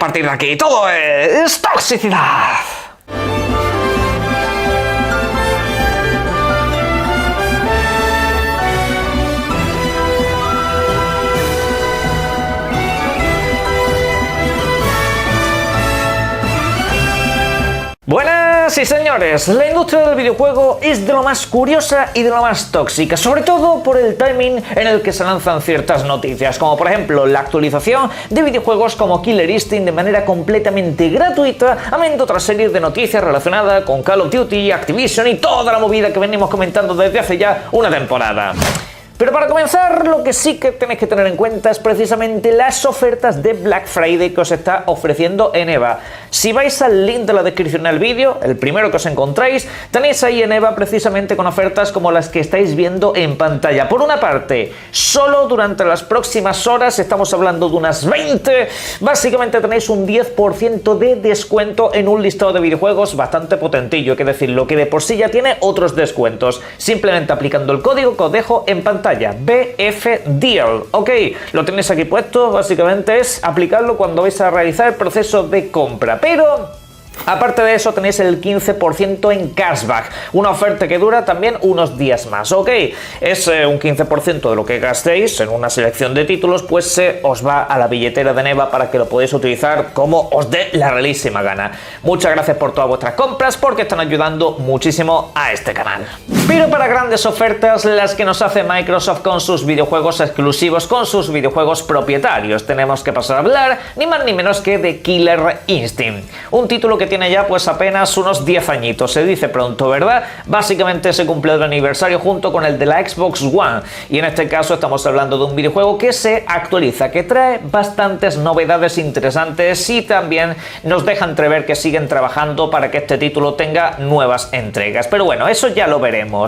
partir de aquí todo es toxicidad. Buenas y señores, la industria del videojuego es de lo más curiosa y de lo más tóxica, sobre todo por el timing en el que se lanzan ciertas noticias, como por ejemplo la actualización de videojuegos como Killer Instinct de manera completamente gratuita, amén otra serie de noticias relacionadas con Call of Duty, Activision y toda la movida que venimos comentando desde hace ya una temporada. Pero para comenzar, lo que sí que tenéis que tener en cuenta es precisamente las ofertas de Black Friday que os está ofreciendo Eneba. Si vais al link de la descripción del vídeo, el primero que os encontráis, tenéis ahí Eneba precisamente con ofertas como las que estáis viendo en pantalla. Por una parte, solo durante las próximas horas, estamos hablando de unas 20, básicamente tenéis un 10% de descuento en un listado de videojuegos bastante potentillo, hay que decirlo, que de por sí ya tiene otros descuentos, simplemente aplicando el código que os dejo en pantalla. BFDeal, ok, lo tenéis aquí puesto, básicamente es aplicarlo cuando vais a realizar el proceso de compra, pero aparte de eso tenéis el 15% en cashback, una oferta que dura también unos días más, ok, es un 15% de lo que gastéis en una selección de títulos, pues se os va a la billetera de Eneba para que lo podáis utilizar como os dé la realísima gana. Muchas gracias por todas vuestras compras porque están ayudando muchísimo a este canal. Pero para grandes ofertas, las que nos hace Microsoft con sus videojuegos exclusivos, con sus videojuegos propietarios, tenemos que pasar a hablar ni más ni menos que de Killer Instinct, un título que tiene ya pues apenas unos 10 añitos, se dice pronto, ¿verdad? Básicamente se cumple el aniversario junto con el de la Xbox One, y en este caso estamos hablando de un videojuego que se actualiza, que trae bastantes novedades interesantes y también nos deja entrever que siguen trabajando para que este título tenga nuevas entregas, pero bueno, eso ya lo veremos.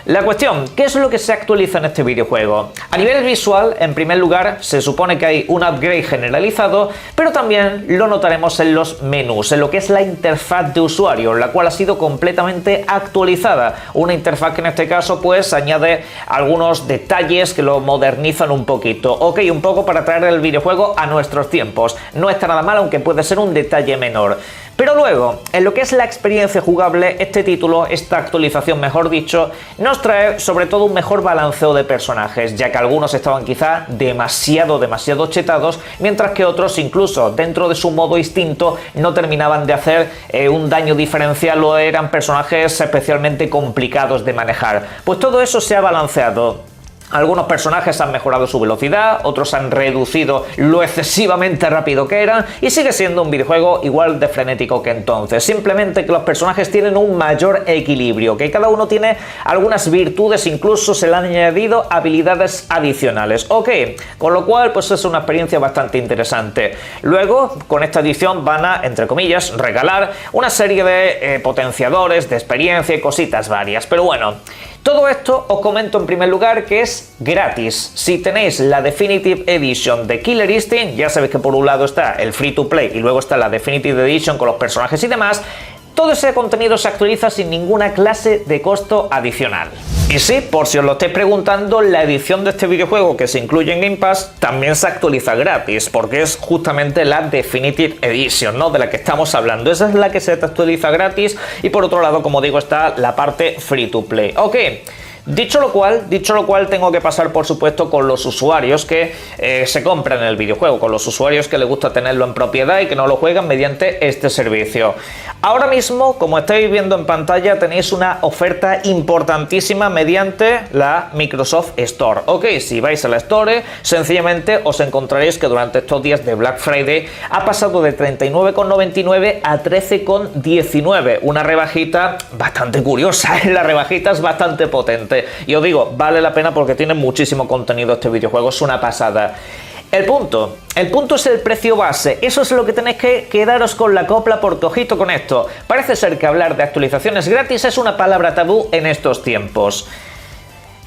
La cuestión, ¿qué es lo que se actualiza en este videojuego? A nivel visual, en primer lugar, se supone que hay un upgrade generalizado, pero también lo notaremos en los menús, en lo que es la interfaz de usuario, la cual ha sido completamente actualizada. Una interfaz que en este caso pues añade algunos detalles que lo modernizan un poquito. Ok, un poco para traer el videojuego a nuestros tiempos. No está nada mal, aunque puede ser un detalle menor. Pero luego, en lo que es la experiencia jugable, este título, esta actualización mejor dicho, nos trae sobre todo un mejor balanceo de personajes, ya que algunos estaban quizá demasiado chetados, mientras que otros incluso dentro de su modo instinto no terminaban de hacer un daño diferencial o eran personajes especialmente complicados de manejar. Pues todo eso se ha balanceado. Algunos personajes han mejorado su velocidad, otros han reducido lo excesivamente rápido que eran y sigue siendo un videojuego igual de frenético que entonces. Simplemente que los personajes tienen un mayor equilibrio, que cada uno tiene algunas virtudes, incluso se le han añadido habilidades adicionales. Ok, con lo cual pues es una experiencia bastante interesante. Luego, con esta edición van a, entre comillas, regalar una serie de potenciadores de experiencia y cositas varias, pero bueno. Todo esto os comento en primer lugar que es gratis. Si tenéis la Definitive Edition de Killer Instinct, ya sabéis que por un lado está el Free to Play y luego está la Definitive Edition con los personajes y demás, todo ese contenido se actualiza sin ninguna clase de costo adicional. Y sí, por si os lo estáis preguntando, la edición de este videojuego que se incluye en Game Pass también se actualiza gratis, porque es justamente la Definitive Edition, ¿no?, de la que estamos hablando. Esa es la que se actualiza gratis y por otro lado, como digo, está la parte Free to Play. Ok. Dicho lo cual, tengo que pasar por supuesto con los usuarios que se compran el videojuego, con los usuarios que les gusta tenerlo en propiedad y que no lo juegan mediante este servicio. Ahora mismo, como estáis viendo en pantalla, tenéis una oferta importantísima mediante la Microsoft Store. Ok, si vais a la Store, sencillamente os encontraréis que durante estos días de Black Friday ha pasado de 39,99 a 13,19. Una rebajita bastante curiosa, la rebajita es bastante potente. Y os digo, vale la pena porque tiene muchísimo contenido este videojuego, es una pasada. El punto es el precio base, eso es lo que tenéis que quedaros con la copla porque ojito con esto. Parece ser que hablar de actualizaciones gratis es una palabra tabú en estos tiempos.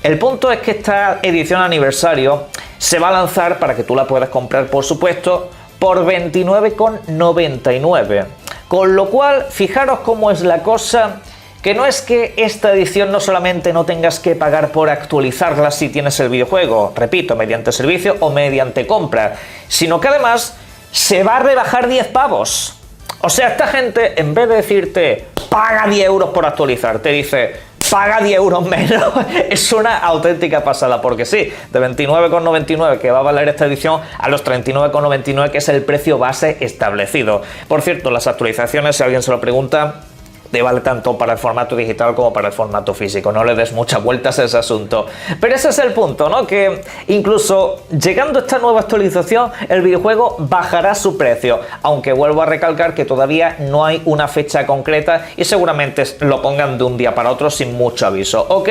El punto es que esta edición aniversario se va a lanzar para que tú la puedas comprar, por supuesto, por 29,99. Con lo cual, fijaros cómo es la cosa. Que no es que esta edición no solamente no tengas que pagar por actualizarla si tienes el videojuego, repito, mediante servicio o mediante compra, sino que además se va a rebajar 10 pavos. O sea, esta gente, en vez de decirte paga 10 euros por actualizar, te dice paga 10 euros menos. Es una auténtica pasada, porque sí, de 29,99 que va a valer esta edición a los 39,99 que es el precio base establecido. Por cierto, las actualizaciones, si alguien se lo pregunta, te vale tanto para el formato digital como para el formato físico, no le des muchas vueltas a ese asunto. Pero ese es el punto, ¿no? Que incluso llegando a esta nueva actualización, el videojuego bajará su precio, aunque vuelvo a recalcar que todavía no hay una fecha concreta y seguramente lo pongan de un día para otro sin mucho aviso. Ok.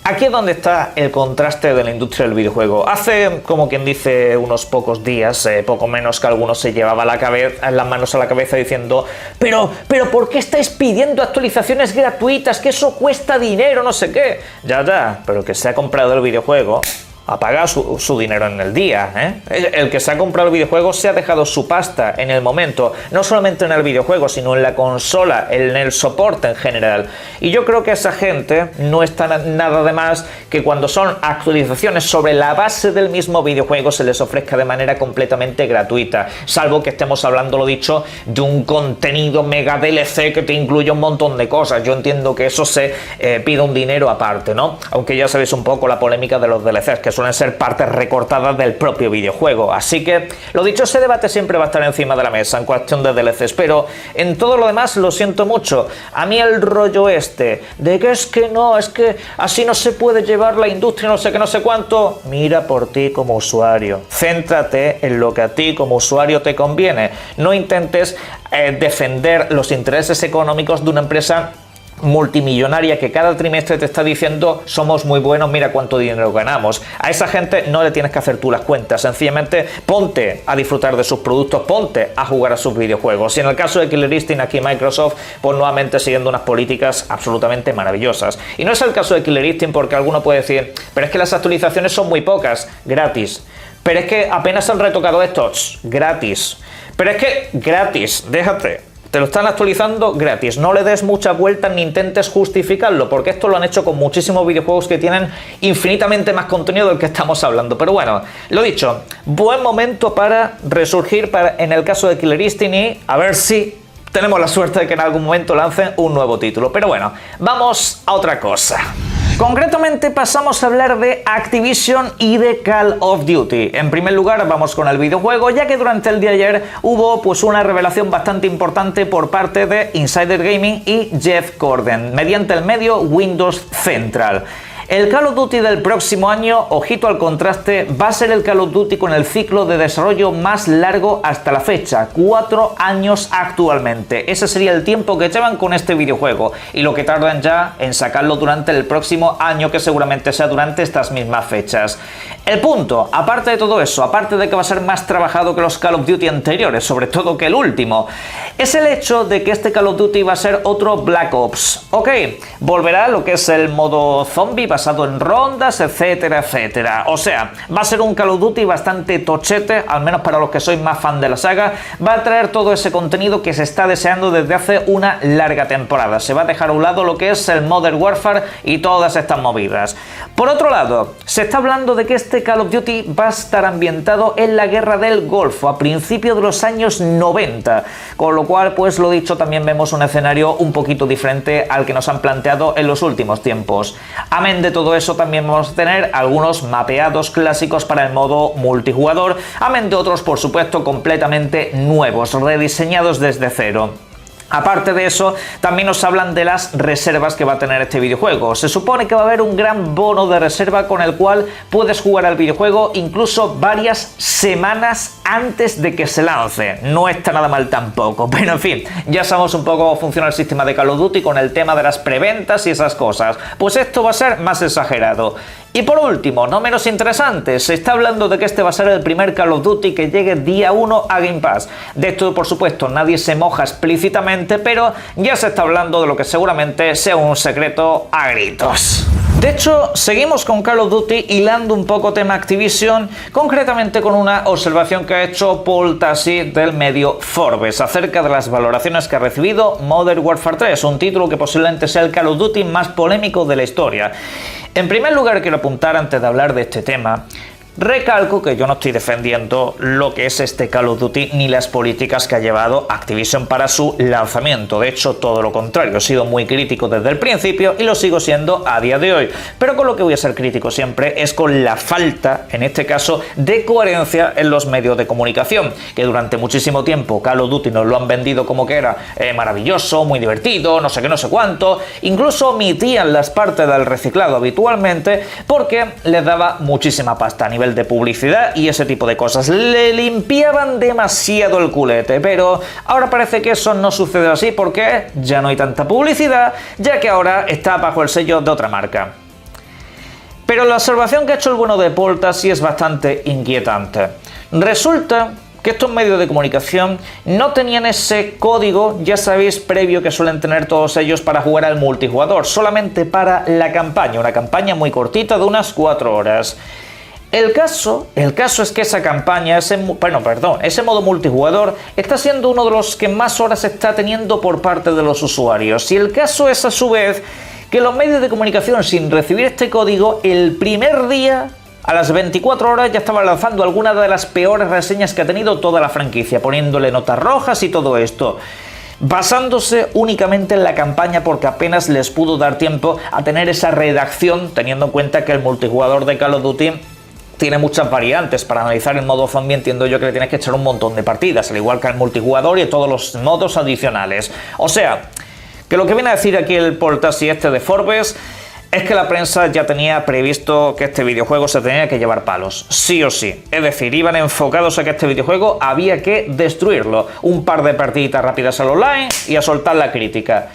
Aquí es donde está el contraste de la industria del videojuego. Hace, como quien dice, unos pocos días, poco menos, que algunos se llevaba las manos a la cabeza diciendo pero ¿por qué estáis pidiendo actualizaciones gratuitas? Que eso cuesta dinero, no sé qué. Ya, pero que se ha comprado el videojuego a pagar su dinero en el día, ¿eh? El que se ha comprado el videojuego se ha dejado su pasta en el momento, no solamente en el videojuego, sino en la consola, en el soporte en general. Y yo creo que a esa gente no está nada de más que cuando son actualizaciones sobre la base del mismo videojuego se les ofrezca de manera completamente gratuita, salvo que estemos hablando, lo dicho, de un contenido mega DLC que te incluye un montón de cosas. Yo entiendo que eso se pide un dinero aparte, ¿no? Aunque ya sabéis un poco la polémica de los DLCs, que suelen ser partes recortadas del propio videojuego. Así que, lo dicho, ese debate siempre va a estar encima de la mesa en cuestión de DLCs, pero en todo lo demás lo siento mucho. A mí el rollo este de que es que así no se puede llevar la industria, no sé qué, no sé cuánto. Mira por ti como usuario. Céntrate en lo que a ti como usuario te conviene. No intentes defender los intereses económicos de una empresa multimillonaria que cada trimestre te está diciendo somos muy buenos, mira cuánto dinero ganamos. A esa gente no le tienes que hacer tú las cuentas, sencillamente ponte a disfrutar de sus productos, ponte a jugar a sus videojuegos. Y en el caso de Killer Instinct, aquí Microsoft, pues nuevamente siguiendo unas políticas absolutamente maravillosas. Y no es el caso de Killer Instinct porque alguno puede decir, pero es que las actualizaciones son muy pocas, gratis. Pero es que apenas han retocado estos, gratis. Pero es que gratis, déjate. Te lo están actualizando gratis, no le des muchas vueltas ni intentes justificarlo, porque esto lo han hecho con muchísimos videojuegos que tienen infinitamente más contenido del que estamos hablando. Pero bueno, lo dicho, buen momento para resurgir en el caso de Killer Instinct y a ver si tenemos la suerte de que en algún momento lancen un nuevo título. Pero bueno, vamos a otra cosa. Concretamente pasamos a hablar de Activision y de Call of Duty. En primer lugar vamos con el videojuego, ya que durante el día de ayer hubo pues una revelación bastante importante por parte de Insider Gaming y Jeff Gordon, mediante el medio Windows Central. El Call of Duty del próximo año, ojito al contraste, va a ser el Call of Duty con el ciclo de desarrollo más largo hasta la fecha, 4 años actualmente. Ese sería el tiempo que llevan con este videojuego y lo que tardan ya en sacarlo durante el próximo año, que seguramente sea durante estas mismas fechas. El punto, aparte de todo eso, aparte de que va a ser más trabajado que los Call of Duty anteriores, sobre todo que el último, es el hecho de que este Call of Duty va a ser otro Black Ops. Ok, volverá lo que es el modo zombie basado en rondas, etcétera, etcétera. O sea, va a ser un Call of Duty bastante tochete, al menos para los que sois más fan de la saga. Va a traer todo ese contenido que se está deseando desde hace una larga temporada. Se va a dejar a un lado lo que es el Modern Warfare y todas estas movidas. Por otro lado, se está hablando de que este Call of Duty va a estar ambientado en la guerra del Golfo a principios de los años 90, con lo cual, pues lo dicho, también vemos un escenario un poquito diferente al que nos han planteado en los últimos tiempos. Amén de todo eso, también vamos a tener algunos mapeados clásicos para el modo multijugador, amén de otros, por supuesto, completamente nuevos, rediseñados desde cero. Aparte de eso, también nos hablan de las reservas que va a tener este videojuego. Se supone que va a haber un gran bono de reserva con el cual puedes jugar al videojuego incluso varias semanas antes de que se lance. No está nada mal tampoco, pero en fin, ya sabemos un poco cómo funciona el sistema de Call of Duty con el tema de las preventas y esas cosas. Pues esto va a ser más exagerado. Y por último, no menos interesante, se está hablando de que este va a ser el primer Call of Duty que llegue día 1 a Game Pass. De esto, por supuesto, nadie se moja explícitamente, pero ya se está hablando de lo que seguramente sea un secreto a gritos. De hecho, seguimos con Call of Duty hilando un poco tema Activision, concretamente con una observación que ha hecho Paul Tassi del medio Forbes acerca de las valoraciones que ha recibido Modern Warfare 3, un título que posiblemente sea el Call of Duty más polémico de la historia. En primer lugar, quiero apuntar antes de hablar de este tema, Recalco que yo no estoy defendiendo lo que es este Call of Duty ni las políticas que ha llevado Activision para su lanzamiento. De hecho, todo lo contrario, he sido muy crítico desde el principio y lo sigo siendo a día de hoy. Pero con lo que voy a ser crítico siempre es con la falta, en este caso, de coherencia en los medios de comunicación, que durante muchísimo tiempo Call of Duty nos lo han vendido como que era maravilloso, muy divertido, no sé qué, no sé cuánto. Incluso omitían las partes del reciclado habitualmente porque les daba muchísima pasta a nivel de publicidad y ese tipo de cosas. Le limpiaban demasiado el culete, pero ahora parece que eso no sucede así porque ya no hay tanta publicidad, ya que ahora está bajo el sello de otra marca. Pero la observación que ha hecho el bueno de Polta sí es bastante inquietante. Resulta que estos medios de comunicación no tenían ese código, ya sabéis, previo que suelen tener todos ellos para jugar al multijugador, solamente para la campaña, una campaña muy cortita de unas 4 horas. El caso es que esa campaña, ese modo multijugador está siendo uno de los que más horas está teniendo por parte de los usuarios. Y el caso es a su vez que los medios de comunicación, sin recibir este código, el primer día, a las 24 horas, ya estaban lanzando algunas de las peores reseñas que ha tenido toda la franquicia, poniéndole notas rojas y todo esto, basándose únicamente en la campaña porque apenas les pudo dar tiempo a tener esa redacción, teniendo en cuenta que el multijugador de Call of Duty tiene muchas variantes. Para analizar el modo zombie entiendo yo que le tienes que echar un montón de partidas, al igual que al multijugador y todos los modos adicionales. O sea, que lo que viene a decir aquí el Poltasi este de Forbes es que la prensa ya tenía previsto que este videojuego se tenía que llevar palos, sí o sí. Es decir, iban enfocados a que este videojuego había que destruirlo. Un par de partiditas rápidas al online y a soltar la crítica.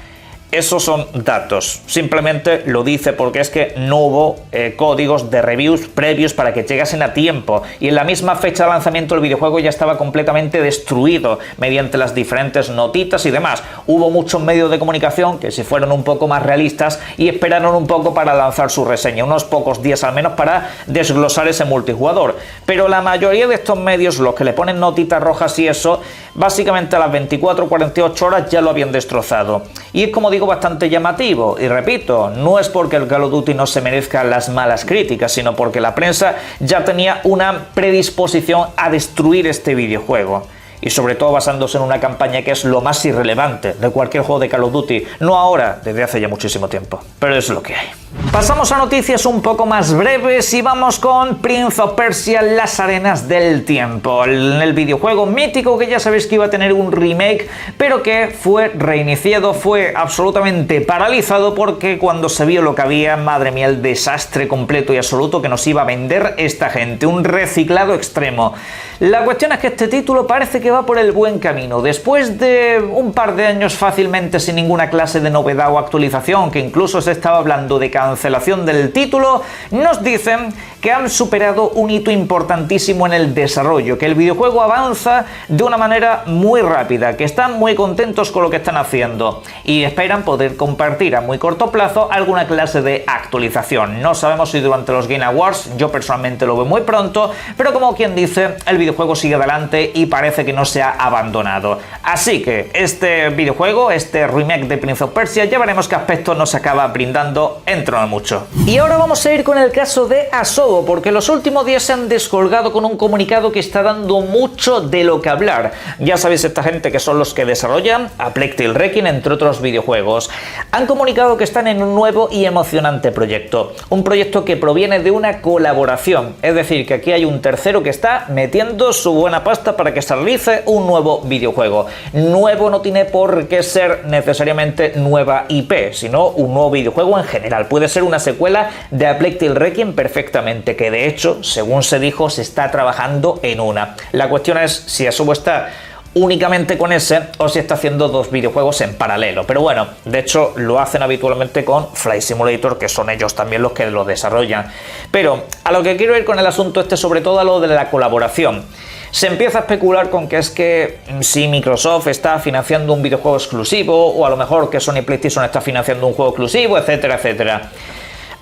Esos son datos, simplemente lo dice porque es que no hubo códigos de reviews previos para que llegasen a tiempo y en la misma fecha de lanzamiento el videojuego ya estaba completamente destruido mediante las diferentes notitas y demás. Hubo muchos medios de comunicación que se fueron un poco más realistas y esperaron un poco para lanzar su reseña, unos pocos días al menos para desglosar ese multijugador, pero la mayoría de estos medios, los que le ponen notitas rojas y eso, básicamente a las 24 o 48 horas ya lo habían destrozado. Y es, como digo, bastante llamativo, y repito, no es porque el Call of Duty no se merezca las malas críticas, sino porque la prensa ya tenía una predisposición a destruir este videojuego. Y sobre todo basándose en una campaña que es lo más irrelevante de cualquier juego de Call of Duty, no ahora, desde hace ya muchísimo tiempo, pero es lo que hay. Pasamos a noticias un poco más breves y vamos con Prince of Persia: Las Arenas del Tiempo, el videojuego mítico que ya sabéis que iba a tener un remake, pero que fue reiniciado, fue absolutamente paralizado porque cuando se vio lo que había, madre mía, el desastre completo y absoluto que nos iba a vender esta gente, un reciclado extremo. La cuestión es que este título parece que va por el buen camino. Después de un par de años fácilmente sin ninguna clase de novedad o actualización, que incluso se estaba hablando de cancelación del título, nos dicen que han superado un hito importantísimo en el desarrollo, que el videojuego avanza de una manera muy rápida, que están muy contentos con lo que están haciendo y esperan poder compartir a muy corto plazo alguna clase de actualización. No sabemos si durante los Game Awards, yo personalmente lo veo muy pronto, pero como quien dice, el videojuego sigue adelante y parece que no se ha abandonado. Así que este videojuego, este remake de Prince of Persia, ya veremos qué aspecto nos acaba brindando dentro de mucho. Y ahora vamos a ir con el caso de Asobo, porque los últimos días se han descolgado con un comunicado que está dando mucho de lo que hablar. Ya sabéis, esta gente que son los que desarrollan A Plague Tale Requiem, entre otros videojuegos, han comunicado que están en un nuevo y emocionante proyecto. Un proyecto que proviene de una colaboración, es decir, que aquí hay un tercero que está metiendo su buena pasta para que se realice un nuevo videojuego. Nuevo no tiene por qué ser necesariamente nueva IP, sino un nuevo videojuego en general. Puede ser una secuela de A Plague Tale Requiem perfectamente, que de hecho, según se dijo, se está trabajando en una. La cuestión es si Asobo está únicamente con ese o si está haciendo dos videojuegos en paralelo, pero bueno, de hecho lo hacen habitualmente con Flight Simulator, que son ellos también los que lo desarrollan. Pero a lo que quiero ir con el asunto este, sobre todo a lo de la colaboración. Se empieza a especular con que es que si Microsoft está financiando un videojuego exclusivo, o a lo mejor que Sony PlayStation está financiando un juego exclusivo, etcétera, etcétera.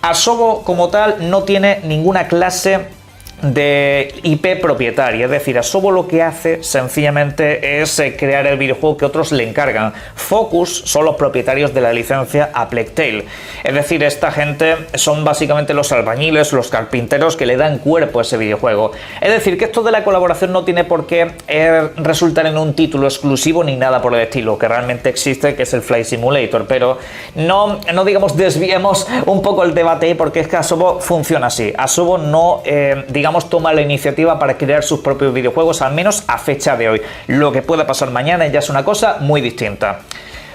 Asobo como tal no tiene ninguna clase de IP propietaria, es decir, Asobo lo que hace sencillamente es crear el videojuego que otros le encargan. Focus son los propietarios de la licencia A Plague Tale, es decir, esta gente son básicamente los albañiles, los carpinteros que le dan cuerpo a ese videojuego. Es decir, que esto de la colaboración no tiene por qué resultar en un título exclusivo ni nada por el estilo, que realmente existe, que es el Flight Simulator, pero no digamos desviemos un poco el debate porque es que Asobo funciona así. Asobo no digamos toma la iniciativa para crear sus propios videojuegos, al menos a fecha de hoy. Lo que pueda pasar mañana ya es una cosa muy distinta.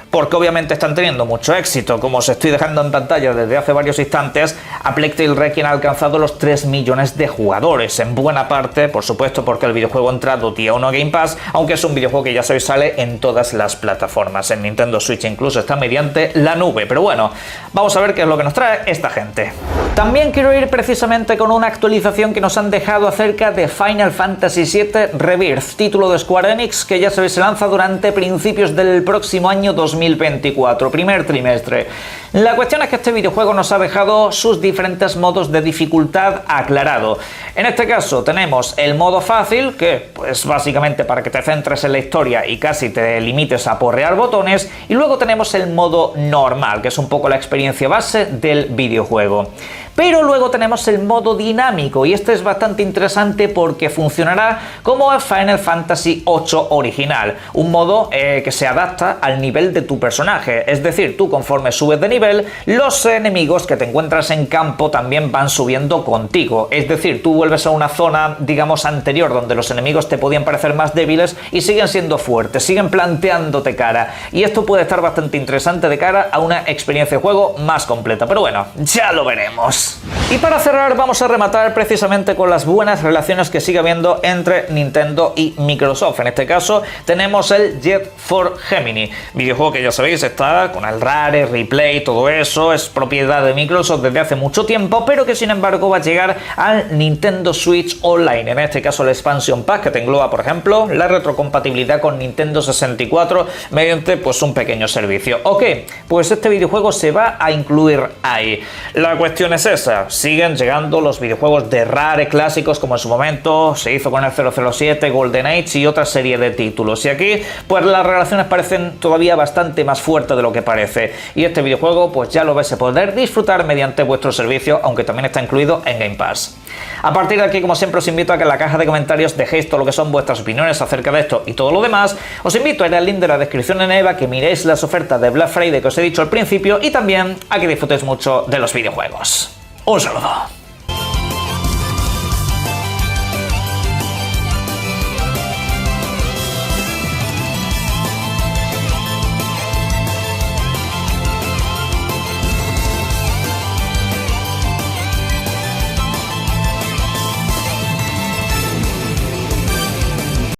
Porque obviamente están teniendo mucho éxito, como os estoy dejando en pantalla desde hace varios instantes. A Plague Tale Requiem ha alcanzado los 3 millones de jugadores, en buena parte, por supuesto, porque el videojuego ha entrado día 1 a Game Pass, aunque es un videojuego que ya sabéis sale en todas las plataformas, en Nintendo Switch incluso está mediante la nube, pero bueno, vamos a ver qué es lo que nos trae esta gente. También quiero ir precisamente con una actualización que nos han dejado acerca de Final Fantasy VII Rebirth, título de Square Enix que ya sabéis se lanza durante principios del próximo año 2024, primer trimestre. La cuestión es que este videojuego nos ha dejado sus diferentes modos de dificultad aclarado. En este caso tenemos el modo fácil, que pues básicamente para que te centres en la historia y casi te limites a porrear botones, y luego tenemos el modo normal, que es un poco la experiencia base del videojuego. Pero luego tenemos el modo dinámico y este es bastante interesante porque funcionará como el Final Fantasy VIII original, un modo que se adapta al nivel de tu personaje, es decir, tú conforme subes de nivel, los enemigos que te encuentras en campo también van subiendo contigo, es decir, tú vuelves a una zona, digamos, anterior donde los enemigos te podían parecer más débiles y siguen siendo fuertes, siguen planteándote cara, y esto puede estar bastante interesante de cara a una experiencia de juego más completa, pero bueno, ya lo veremos. Y para cerrar vamos a rematar precisamente con las buenas relaciones que sigue habiendo entre Nintendo y Microsoft. En este caso tenemos el Jet for Gemini, videojuego que ya sabéis está con el Rare, Replay, todo eso, es propiedad de Microsoft desde hace mucho tiempo, pero que sin embargo va a llegar al Nintendo Switch Online, en este caso el Expansion Pack que te engloba por ejemplo la retrocompatibilidad con Nintendo 64 mediante pues un pequeño servicio. Ok, pues este videojuego se va a incluir ahí. La cuestión es esa, siguen llegando los videojuegos de Rare clásicos como en su momento se hizo con el 007, Golden Age y otra serie de títulos, y aquí pues las relaciones parecen todavía bastante más fuertes de lo que parece, y este videojuego pues ya lo vais a poder disfrutar mediante vuestro servicio, aunque también está incluido en Game Pass. A partir de aquí, como siempre, os invito a que en la caja de comentarios dejéis todo lo que son vuestras opiniones acerca de esto y todo lo demás. Os invito a ir al link de la descripción en EVA, que miréis las ofertas de Black Friday que os he dicho al principio y también a que disfrutéis mucho de los videojuegos. Un saludo.